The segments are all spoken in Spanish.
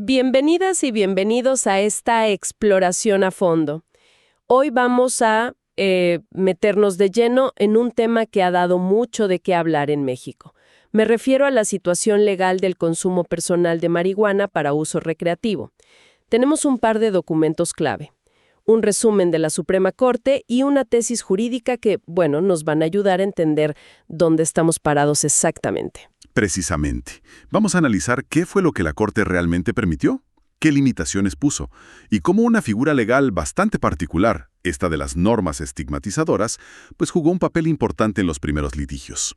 Bienvenidas y bienvenidos a esta exploración a fondo. Hoy vamos a meternos de lleno en un tema que ha dado mucho de qué hablar en México. Me refiero a la situación legal del consumo personal de marihuana para uso recreativo. Tenemos un par de documentos clave, un resumen de la Suprema Corte y una tesis jurídica que, nos van a ayudar a entender dónde estamos parados exactamente. Precisamente. Vamos a analizar qué fue lo que la Corte realmente permitió, qué limitaciones puso, y cómo una figura legal bastante particular, esta de las normas estigmatizadoras, pues jugó un papel importante en los primeros litigios.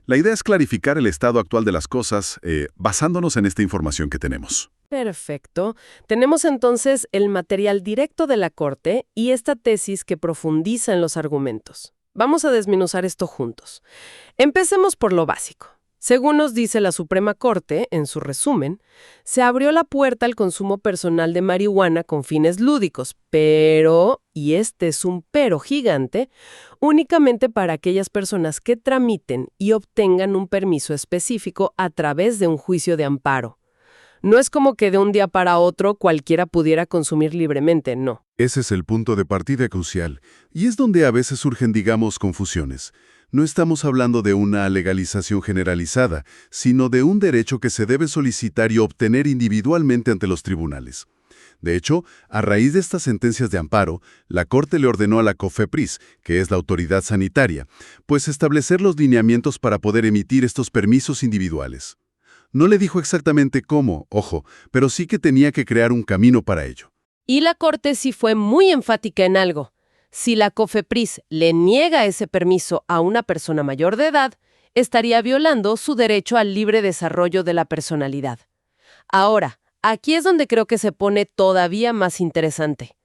La idea es clarificar el estado actual de las cosas, basándonos en esta información que tenemos. Perfecto. Tenemos entonces el material directo de la Corte y esta tesis que profundiza en los argumentos. Vamos a desmenuzar esto juntos. Empecemos por lo básico. Según nos dice la Suprema Corte, en su resumen, se abrió la puerta al consumo personal de marihuana con fines lúdicos, pero, y este es un pero gigante, únicamente para aquellas personas que tramiten y obtengan un permiso específico a través de un juicio de amparo. No es como que de un día para otro cualquiera pudiera consumir libremente, no. Ese es el punto de partida crucial, y es donde a veces surgen, confusiones. No estamos hablando de una legalización generalizada, sino de un derecho que se debe solicitar y obtener individualmente ante los tribunales. De hecho, a raíz de estas sentencias de amparo, la Corte le ordenó a la COFEPRIS, que es la autoridad sanitaria, pues establecer los lineamientos para poder emitir estos permisos individuales. No le dijo exactamente cómo, ojo, pero sí que tenía que crear un camino para ello. Y la Corte sí fue muy enfática en algo. Si la COFEPRIS le niega ese permiso a una persona mayor de edad, estaría violando su derecho al libre desarrollo de la personalidad. Ahora, aquí es donde creo que se pone todavía más interesante.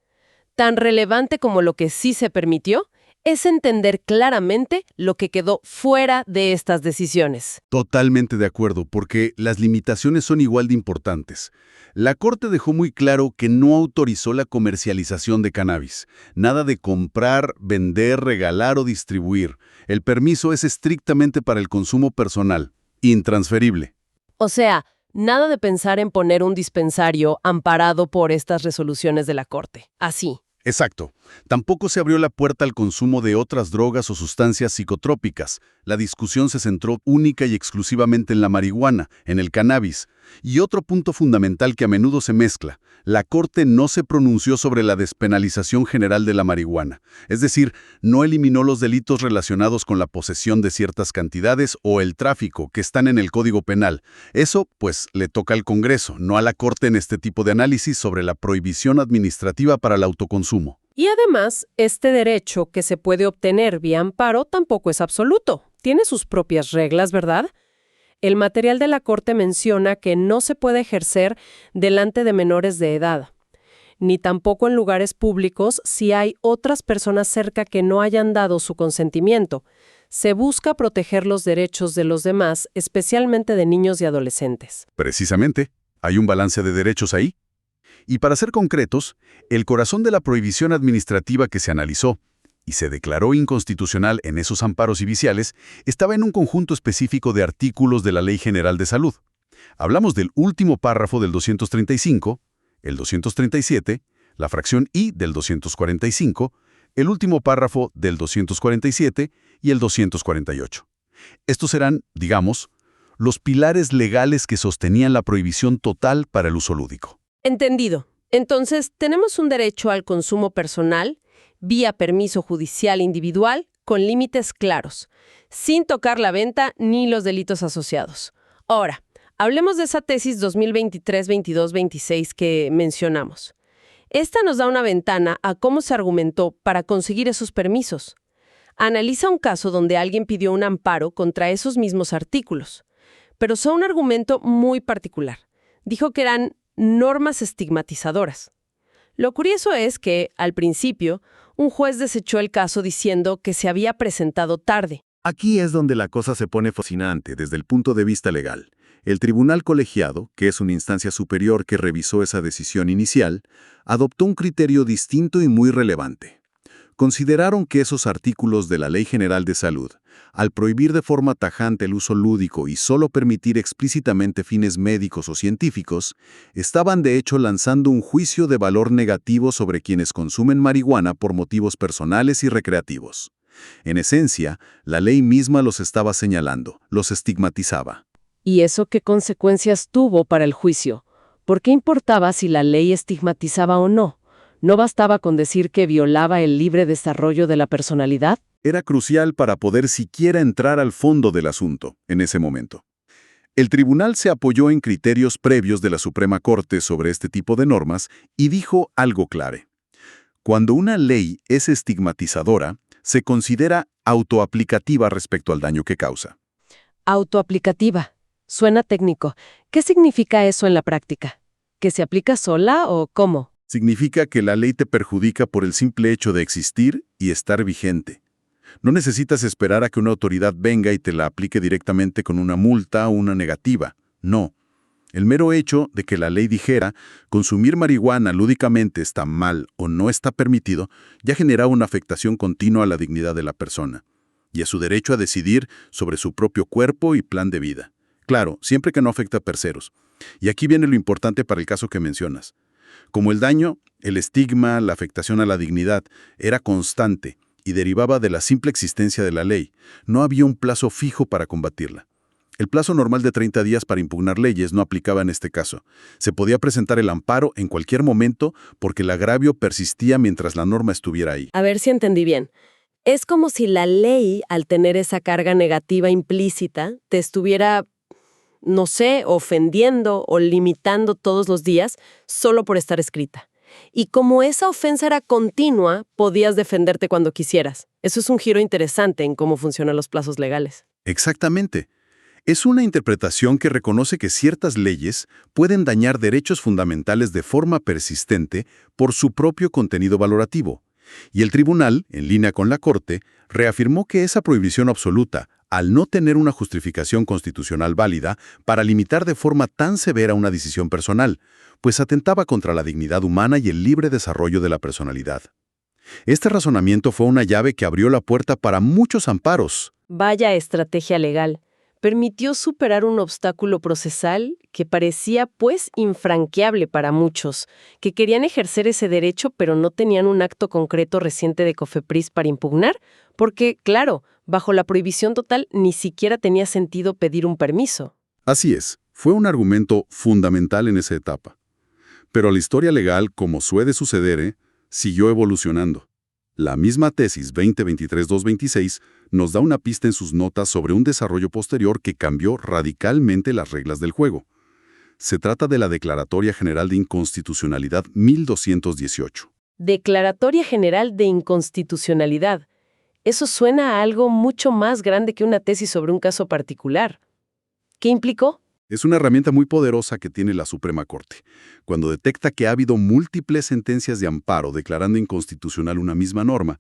Tan relevante como lo que sí se permitió es entender claramente lo que quedó fuera de estas decisiones. Totalmente de acuerdo, porque las limitaciones son igual de importantes. La Corte dejó muy claro que no autorizó la comercialización de cannabis. Nada de comprar, vender, regalar o distribuir. El permiso es estrictamente para el consumo personal, intransferible. O sea, nada de pensar en poner un dispensario amparado por estas resoluciones de la Corte. Así. Exacto. Tampoco se abrió la puerta al consumo de otras drogas o sustancias psicotrópicas. La discusión se centró única y exclusivamente en la marihuana, en el cannabis. Y otro punto fundamental que a menudo se mezcla, la Corte no se pronunció sobre la despenalización general de la marihuana. Es decir, no eliminó los delitos relacionados con la posesión de ciertas cantidades o el tráfico que están en el Código Penal. Eso, pues, le toca al Congreso, no a la Corte en este tipo de análisis sobre la prohibición administrativa para el autoconsumo. Y además, este derecho que se puede obtener vía amparo tampoco es absoluto. Tiene sus propias reglas, ¿verdad? El material de la Corte menciona que no se puede ejercer delante de menores de edad, ni tampoco en lugares públicos si hay otras personas cerca que no hayan dado su consentimiento. Se busca proteger los derechos de los demás, especialmente de niños y adolescentes. Precisamente, hay un balance de derechos ahí. Y para ser concretos, el corazón de la prohibición administrativa que se analizó y se declaró inconstitucional en esos amparos y viciales estaba en un conjunto específico de artículos de la Ley General de Salud. Hablamos del último párrafo del 235, el 237, la fracción I del 245, el último párrafo del 247 y el 248. Estos serán, los pilares legales que sostenían la prohibición total para el uso lúdico. Entendido. Entonces, tenemos un derecho al consumo personal, vía permiso judicial individual, con límites claros, sin tocar la venta ni los delitos asociados. Ahora, hablemos de esa tesis 2023-22-26 que mencionamos. Esta nos da una ventana a cómo se argumentó para conseguir esos permisos. Analiza un caso donde alguien pidió un amparo contra esos mismos artículos, pero usó un argumento muy particular. Dijo que eran normas estigmatizadoras. Lo curioso es que, al principio, un juez desechó el caso diciendo que se había presentado tarde. Aquí es donde la cosa se pone fascinante desde el punto de vista legal. El tribunal colegiado, que es una instancia superior que revisó esa decisión inicial, adoptó un criterio distinto y muy relevante. consideraron que esos artículos de la Ley General de Salud, al prohibir de forma tajante el uso lúdico y solo permitir explícitamente fines médicos o científicos, estaban de hecho lanzando un juicio de valor negativo sobre quienes consumen marihuana por motivos personales y recreativos. En esencia, la ley misma los estaba señalando, los estigmatizaba. ¿Y eso qué consecuencias tuvo para el juicio? ¿Por qué importaba si la ley estigmatizaba o no? ¿No bastaba con decir que violaba el libre desarrollo de la personalidad? Era crucial para poder siquiera entrar al fondo del asunto en ese momento. El tribunal se apoyó en criterios previos de la Suprema Corte sobre este tipo de normas y dijo algo clave. Cuando una ley es estigmatizadora, se considera autoaplicativa respecto al daño que causa. Autoaplicativa. Suena técnico. ¿Qué significa eso en la práctica? ¿Que se aplica sola o cómo? Significa que la ley te perjudica por el simple hecho de existir y estar vigente. No necesitas esperar a que una autoridad venga y te la aplique directamente con una multa o una negativa. No. El mero hecho de que la ley dijera consumir marihuana lúdicamente está mal o no está permitido ya genera una afectación continua a la dignidad de la persona y a su derecho a decidir sobre su propio cuerpo y plan de vida. Claro, siempre que no afecta a terceros. Y aquí viene lo importante para el caso que mencionas. Como el daño, el estigma, la afectación a la dignidad era constante y derivaba de la simple existencia de la ley, no había un plazo fijo para combatirla. El plazo normal de 30 días para impugnar leyes no aplicaba en este caso. Se podía presentar el amparo en cualquier momento porque el agravio persistía mientras la norma estuviera ahí. A ver si entendí bien. Es como si la ley, al tener esa carga negativa implícita, te estuviera, no sé, ofendiendo o limitando todos los días solo por estar escrita. Y como esa ofensa era continua, podías defenderte cuando quisieras. Eso es un giro interesante en cómo funcionan los plazos legales. Exactamente. Es una interpretación que reconoce que ciertas leyes pueden dañar derechos fundamentales de forma persistente por su propio contenido valorativo. Y el tribunal, en línea con la Corte, reafirmó que esa prohibición absoluta, al no tener una justificación constitucional válida para limitar de forma tan severa una decisión personal, pues atentaba contra la dignidad humana y el libre desarrollo de la personalidad. Este razonamiento fue una llave que abrió la puerta para muchos amparos. Vaya estrategia legal. Permitió superar un obstáculo procesal que parecía, pues, infranqueable para muchos, que querían ejercer ese derecho pero no tenían un acto concreto reciente de COFEPRIS para impugnar, porque, claro, bajo la prohibición total ni siquiera tenía sentido pedir un permiso. Así es, fue un argumento fundamental en esa etapa. Pero la historia legal, como suele suceder, siguió evolucionando. La misma tesis 2023-226 nos da una pista en sus notas sobre un desarrollo posterior que cambió radicalmente las reglas del juego. Se trata de la Declaratoria General de Inconstitucionalidad 1218. Declaratoria General de Inconstitucionalidad. Eso suena a algo mucho más grande que una tesis sobre un caso particular. ¿Qué implicó? Es una herramienta muy poderosa que tiene la Suprema Corte. Cuando detecta que ha habido múltiples sentencias de amparo declarando inconstitucional una misma norma,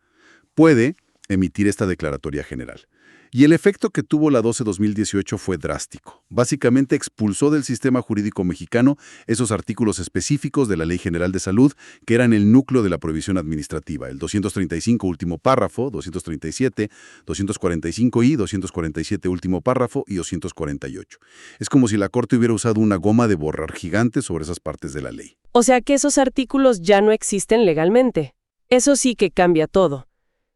puede emitir esta declaratoria general. Y el efecto que tuvo la 12-2018 fue drástico. Básicamente expulsó del sistema jurídico mexicano esos artículos específicos de la Ley General de Salud que eran el núcleo de la prohibición administrativa, el 235 último párrafo, 237, 245i, 247 último párrafo y 248. Es como si la Corte hubiera usado una goma de borrar gigante sobre esas partes de la ley. O sea que esos artículos ya no existen legalmente. Eso sí que cambia todo.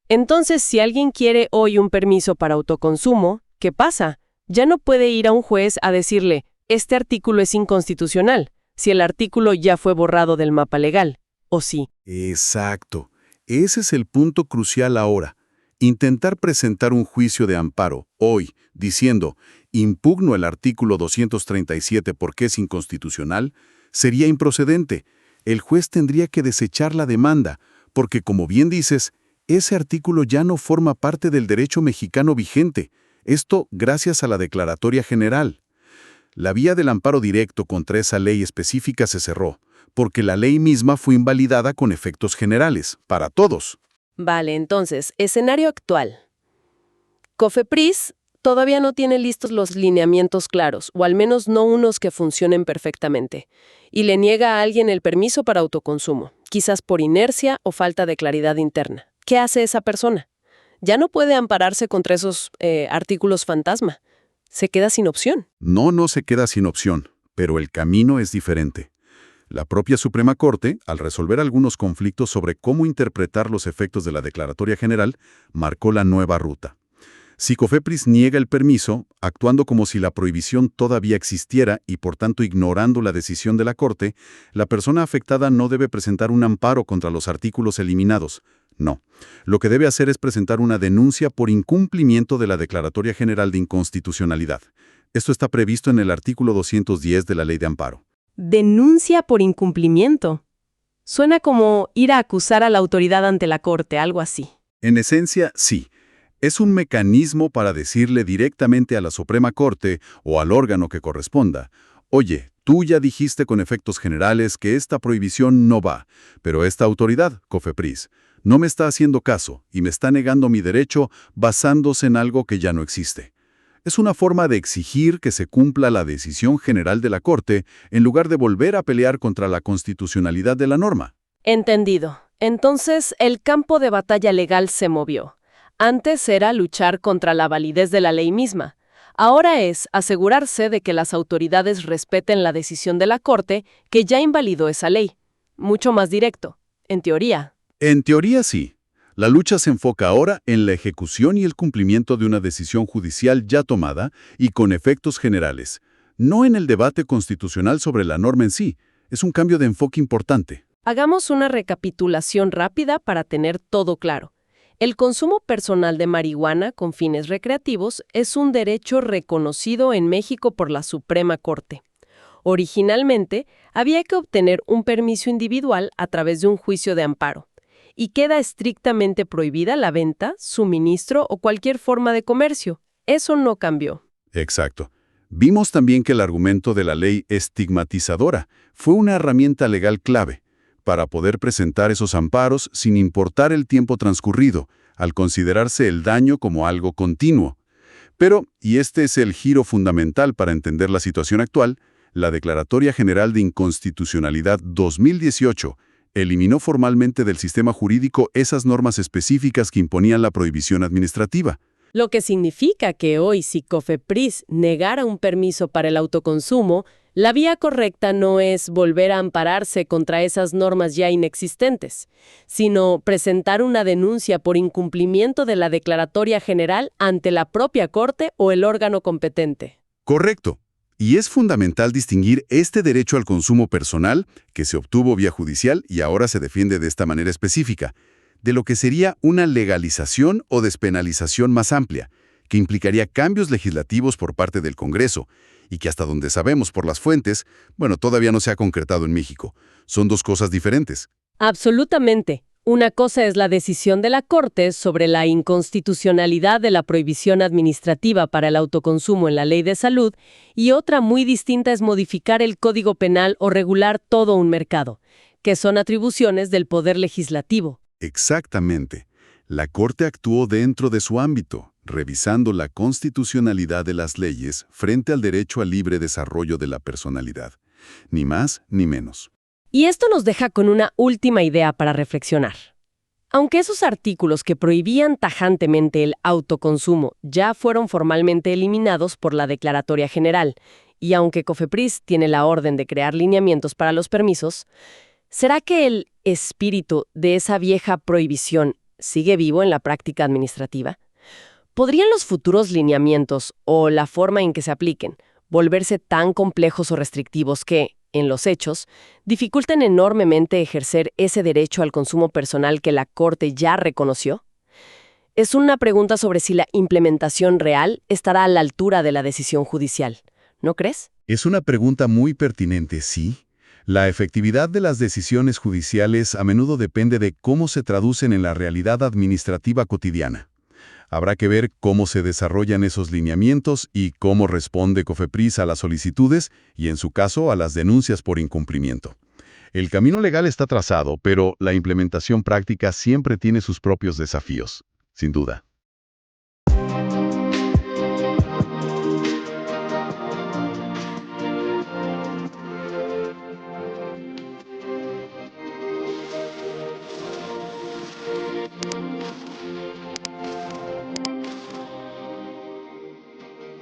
Entonces, si alguien quiere hoy un permiso para autoconsumo, ¿qué pasa? Ya no puede ir a un juez a decirle, este artículo es inconstitucional, si el artículo ya fue borrado del mapa legal, ¿o sí? Exacto. Ese es el punto crucial ahora. Intentar presentar un juicio de amparo, hoy, diciendo, impugno el artículo 237 porque es inconstitucional, sería improcedente. El juez tendría que desechar la demanda, porque, como bien dices, ese artículo ya no forma parte del derecho mexicano vigente. Esto gracias a la Declaratoria General. La vía del amparo directo contra esa ley específica se cerró, porque la ley misma fue invalidada con efectos generales, para todos. Vale, entonces, escenario actual. COFEPRIS todavía no tiene listos los lineamientos claros, o al menos no unos que funcionen perfectamente, y le niega a alguien el permiso para autoconsumo, quizás por inercia o falta de claridad interna. ¿qué hace esa persona? Ya no puede ampararse contra esos artículos fantasma. Se queda sin opción. No se queda sin opción, pero el camino es diferente. La propia Suprema Corte, al resolver algunos conflictos sobre cómo interpretar los efectos de la Declaratoria General, marcó la nueva ruta. Si COFEPRIS niega el permiso, actuando como si la prohibición todavía existiera y por tanto ignorando la decisión de la Corte, la persona afectada no debe presentar un amparo contra los artículos eliminados. No. Lo que debe hacer es presentar una denuncia por incumplimiento de la Declaratoria General de Inconstitucionalidad. Esto está previsto en el artículo 210 de la Ley de Amparo. Denuncia por incumplimiento. Suena como ir a acusar a la autoridad ante la Corte, algo así. En esencia, sí. Es un mecanismo para decirle directamente a la Suprema Corte o al órgano que corresponda: oye, tú ya dijiste con efectos generales que esta prohibición no va, pero esta autoridad, COFEPRIS, no me está haciendo caso y me está negando mi derecho basándose en algo que ya no existe. Es una forma de exigir que se cumpla la decisión general de la Corte en lugar de volver a pelear contra la constitucionalidad de la norma. Entendido. Entonces, el campo de batalla legal se movió. Antes era luchar contra la validez de la ley misma. Ahora es asegurarse de que las autoridades respeten la decisión de la Corte que ya invalidó esa ley. Mucho más directo, en teoría. En teoría sí. La lucha se enfoca ahora en la ejecución y el cumplimiento de una decisión judicial ya tomada y con efectos generales, no en el debate constitucional sobre la norma en sí. Es un cambio de enfoque importante. Hagamos una recapitulación rápida para tener todo claro. El consumo personal de marihuana con fines recreativos es un derecho reconocido en México por la Suprema Corte. Originalmente, había que obtener un permiso individual a través de un juicio de amparo. Y queda estrictamente prohibida la venta, suministro o cualquier forma de comercio. Eso no cambió. Exacto. Vimos también que el argumento de la ley estigmatizadora fue una herramienta legal clave para poder presentar esos amparos sin importar el tiempo transcurrido, al considerarse el daño como algo continuo. Pero, y este es el giro fundamental para entender la situación actual, la Declaratoria General de Inconstitucionalidad 2018 eliminó formalmente del sistema jurídico esas normas específicas que imponían la prohibición administrativa. Lo que significa que hoy, si COFEPRIS negara un permiso para el autoconsumo, la vía correcta no es volver a ampararse contra esas normas ya inexistentes, sino presentar una denuncia por incumplimiento de la Declaratoria General ante la propia Corte o el órgano competente. Correcto. Y es fundamental distinguir este derecho al consumo personal, que se obtuvo vía judicial y ahora se defiende de esta manera específica, de lo que sería una legalización o despenalización más amplia, que implicaría cambios legislativos por parte del Congreso, y que hasta donde sabemos por las fuentes, todavía no se ha concretado en México. Son dos cosas diferentes. Absolutamente. Una cosa es la decisión de la Corte sobre la inconstitucionalidad de la prohibición administrativa para el autoconsumo en la Ley de Salud, y otra muy distinta es modificar el Código Penal o regular todo un mercado, que son atribuciones del Poder Legislativo. Exactamente. La Corte actuó dentro de su ámbito, revisando la constitucionalidad de las leyes frente al derecho al libre desarrollo de la personalidad. Ni más ni menos. Y esto nos deja con una última idea para reflexionar. Aunque esos artículos que prohibían tajantemente el autoconsumo ya fueron formalmente eliminados por la Declaratoria General, y aunque COFEPRIS tiene la orden de crear lineamientos para los permisos, ¿será que el espíritu de esa vieja prohibición sigue vivo en la práctica administrativa? ¿Podrían los futuros lineamientos o la forma en que se apliquen volverse tan complejos o restrictivos que, en los hechos, dificulten enormemente ejercer ese derecho al consumo personal que la Corte ya reconoció? Es una pregunta sobre si la implementación real estará a la altura de la decisión judicial, ¿no crees? Es una pregunta muy pertinente, sí. La efectividad de las decisiones judiciales a menudo depende de cómo se traducen en la realidad administrativa cotidiana. Habrá que ver cómo se desarrollan esos lineamientos y cómo responde COFEPRIS a las solicitudes y, en su caso, a las denuncias por incumplimiento. El camino legal está trazado, pero la implementación práctica siempre tiene sus propios desafíos, sin duda.